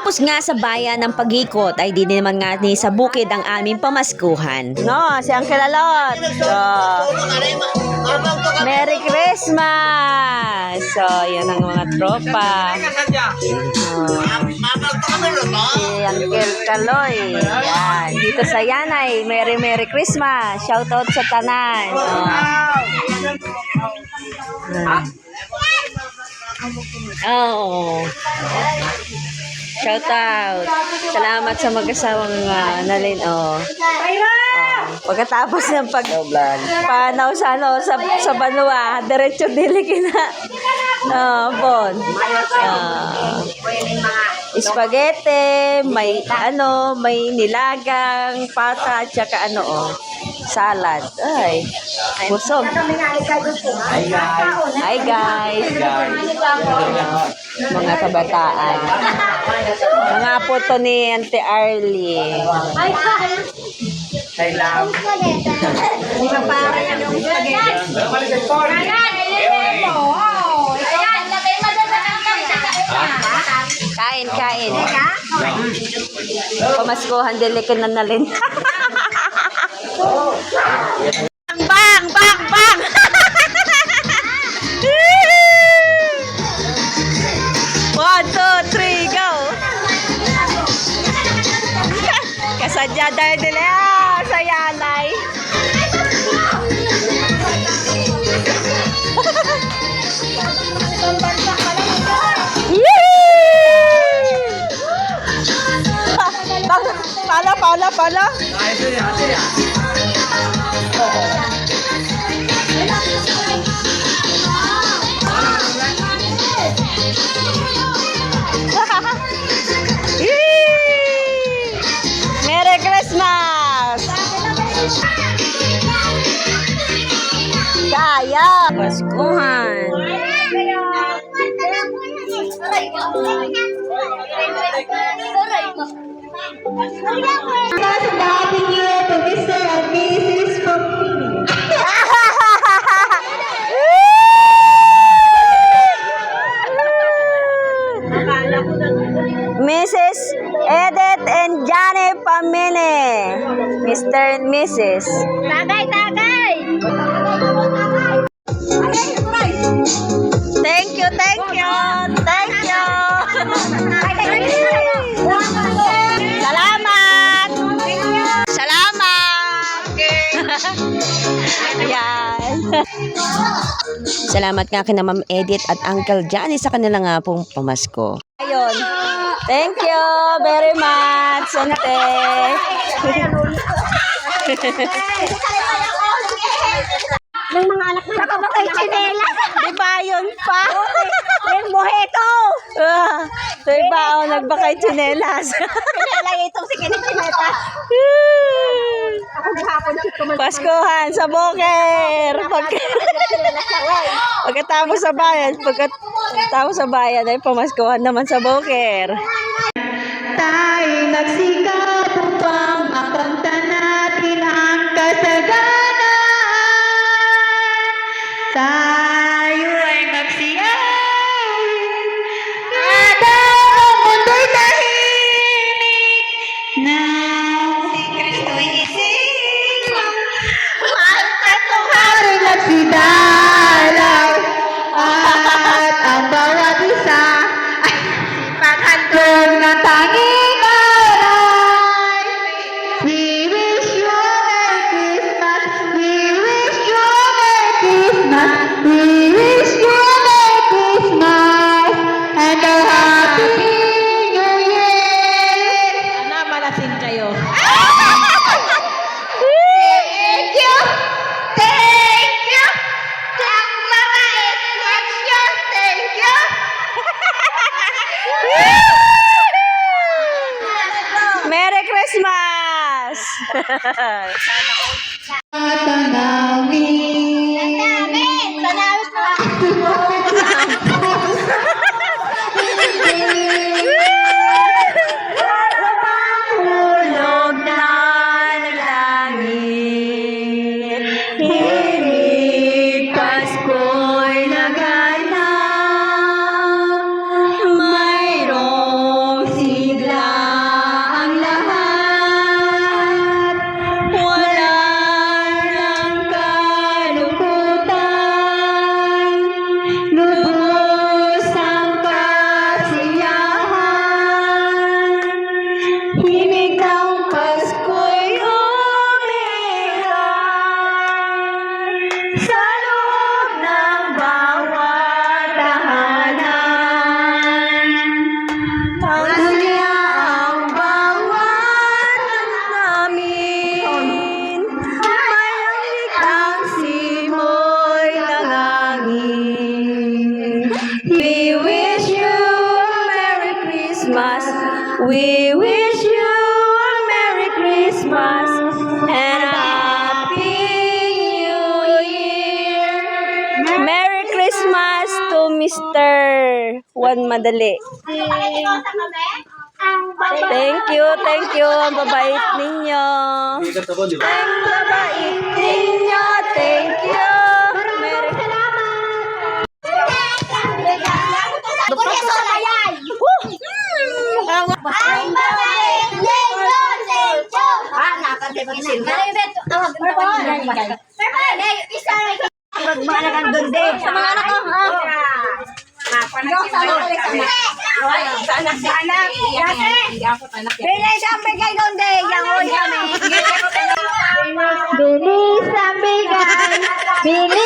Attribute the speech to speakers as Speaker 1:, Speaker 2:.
Speaker 1: Pagkatapos nga sa bayan ng pag-ikot ay di naman nga ni sa bukid ang aming pamaskuhan. No, si Uncle Alot. So, Merry Christmas! So, yan ang mga tropa. Si Uncle Kaloy. Yan. Dito sa Yanay, Merry Christmas. Shoutout sa tanan. Oh. Shout out. Salamat sa mag-asawang nalin. Pagkatapos ng panaw sa Banua, diretso dili kina. Bon. Spaghetti, may nilagang pata at saka salad. Ay, busog. Hi guys. Mga kabataan. Mga puto ni Auntie Arlie.
Speaker 2: Hi, love.
Speaker 3: Hindi pa para yung spaghetti.
Speaker 1: Kain. Pamaskuhan dili ka na nalin. Bang! 1, 2, 3, go! Kasadya dahil dili sa Yanay. Pala. Merry Christmas! Kaya! Paskuhan!
Speaker 3: Happy New Year to Mr. and Mrs.
Speaker 1: Mrs. Edith and Johnny Pamine. Mr. and Mrs. Tagay! Thank you! Salamat nga kina Ma'am Edith at Uncle Johnny sa kanilang pong pamasko. Ayun. Thank you very much, Ante.
Speaker 3: Ng mga anak na nakabatay chinela.
Speaker 1: Di ba yun pa?
Speaker 3: Yung buheto.
Speaker 1: Di ba nagbakay tsinelas?
Speaker 3: Chinela itong si Kinichineta. Ako gihapon si Tumal.
Speaker 1: Paskuhan sa Boker. Pagkatapos sa bayan ay pamaskuhan naman sa Boker.
Speaker 3: Tayo nagsikap upang makanta natin ang kasaganan. Tayo ay magsiyay. Nada ang mundo'y tahimik. Nang si Kristo'y ising. Ang tatlong hari nagsidalaw. At ang bawat isa ay paghandog ng tanging aray. We wish you a Merry Christmas. We wish you a Merry Christmas. We wish you a Merry Christmas and a Happy New Year.
Speaker 1: Sana malasing kayo.
Speaker 3: Thank you. Thank you. Ang mga instructions. Thank you.
Speaker 1: Merry Christmas!
Speaker 3: Tanawin.
Speaker 1: Hulog na ng langit, hilig Pasko'y naganap, mayroong We wish you a Merry Christmas and a Happy New Year. Merry Christmas to Mr. Juan Madali. Thank you. Ang babait ninyo. Ang babait ninyo. Thank you. Merry
Speaker 3: Magmalakan doon din. Sa mga anak ko, ha? Sa anak. Bilis ang bigay doon din. Bilis ang bigay. Bilis